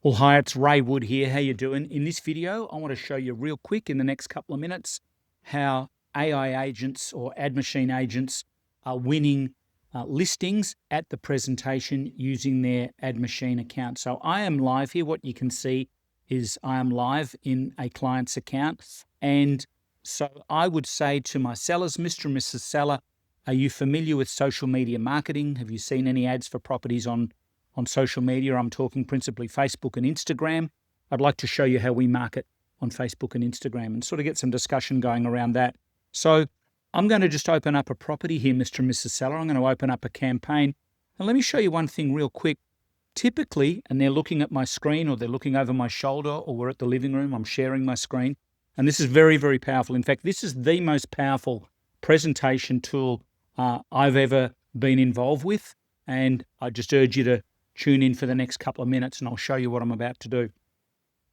Well, hi, it's Ray Wood here. How you doing? In this video, I want to show you real quick in the next couple of minutes how AI agents or ad machine agents are winning listings at the presentation using their ad machine account. So I am live here. What you can see is I am live in a client's account. And so I would say to my sellers, Mr. and Mrs. Seller, are you familiar with social media marketing? Have you seen any ads for properties on social media? I'm talking principally Facebook and Instagram. I'd like to show you how we market on Facebook and Instagram and sort of get some discussion going around that. So I'm going to just open up a property here, Mr. and Mrs. Seller. I'm going to open up a campaign. And let me show you one thing real quick. Typically, and they're looking at my screen or they're looking over my shoulder or we're at the living room, I'm sharing my screen. And this is very, very powerful. In fact, this is the most powerful presentation tool I've ever been involved with. And I just urge you to tune in for the next couple of minutes and I'll show you what I'm about to do.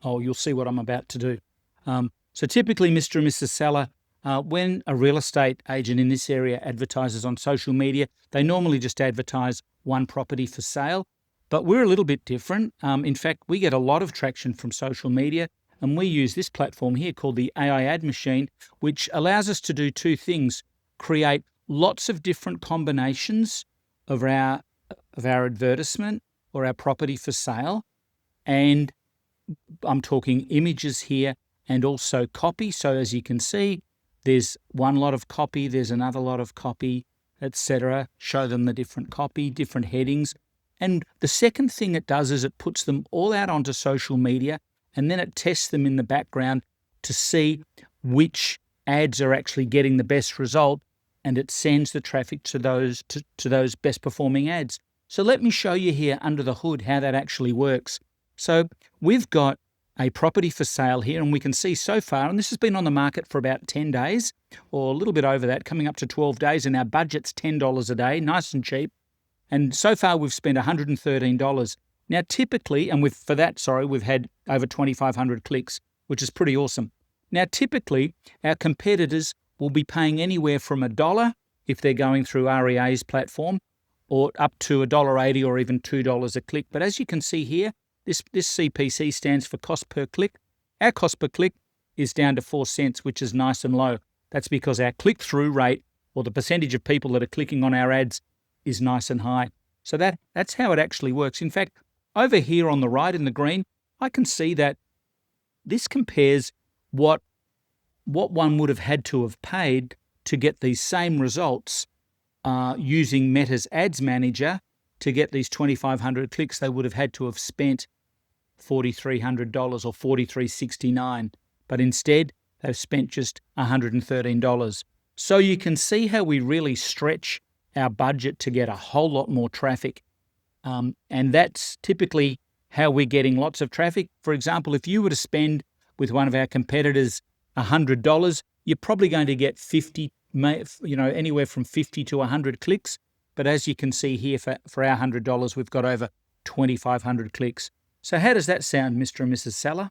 Oh, you'll see what I'm about to do. So typically, Mr. and Mrs. Seller, when a real estate agent in this area advertises on social media, they normally just advertise one property for sale, but we're a little bit different. In fact, we get a lot of traction from social media and we use this platform here called the AI Ad Machine, which allows us to do two things: create lots of different combinations of our advertisement or our property for sale. And I'm talking images here and also copy. So as you can see, there's one lot of copy, there's another lot of copy, etc. Show them the different copy, different headings. And the second thing it does is it puts them all out onto social media and then it tests them in the background to see which ads are actually getting the best result, and it sends the traffic to those best performing ads. So let me show you here under the hood how that actually works. So we've got a property for sale here, and we can see so far, and this has been on the market for about 10 days or a little bit over that, coming up to 12 days, and our budget's $10 a day, nice and cheap. And so far we've spent $113. Now typically, and we've had over 2,500 clicks, which is pretty awesome. Now typically our competitors will be paying anywhere from $1 if they're going through REA's platform, or up to $1.80 or even $2 a click. But as you can see here, this CPC stands for cost per click. Our cost per click is down to 4 cents, which is nice and low. That's because our click-through rate, or the percentage of people that are clicking on our ads, is nice and high. So that's how it actually works. In fact, over here on the right in the green, I can see that this compares what one would have had to have paid to get these same results using Meta's Ads Manager. To get these 2,500 clicks, they would have had to have spent $4,300 or $4,369, but instead they've spent just $113. So you can see how we really stretch our budget to get a whole lot more traffic. And that's typically how we're getting lots of traffic. For example, if you were to spend with one of our competitors $100, you're probably going to get anywhere from 50 to 100 clicks. But as you can see here, for our $100, we've got over 2,500 clicks. So how does that sound, Mr. and Mrs. Seller?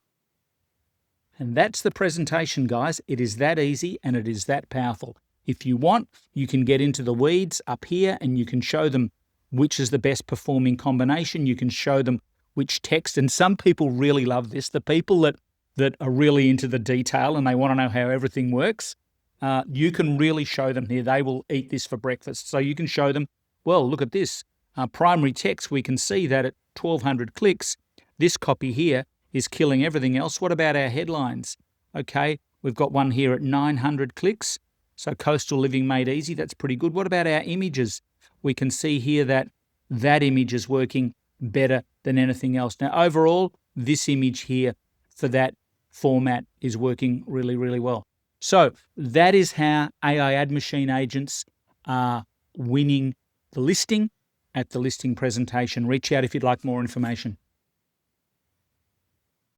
And that's the presentation, guys. It is that easy and it is that powerful. If you want, you can get into the weeds up here and you can show them which is the best performing combination. You can show them which text. And some people really love this. The people that are really into the detail and they want to know how everything works, you can really show them here. They will eat this for breakfast. So you can show them, well, look at this. Primary text, we can see that at 1,200 clicks, this copy here is killing everything else. What about our headlines? Okay, we've got one here at 900 clicks. So coastal living made easy, that's pretty good. What about our images? We can see here that image is working better than anything else. Now, overall, this image here for that format is working really, really well. So that is how AI Ad Machine agents are winning the listing at the listing presentation. Reach out if you'd like more information.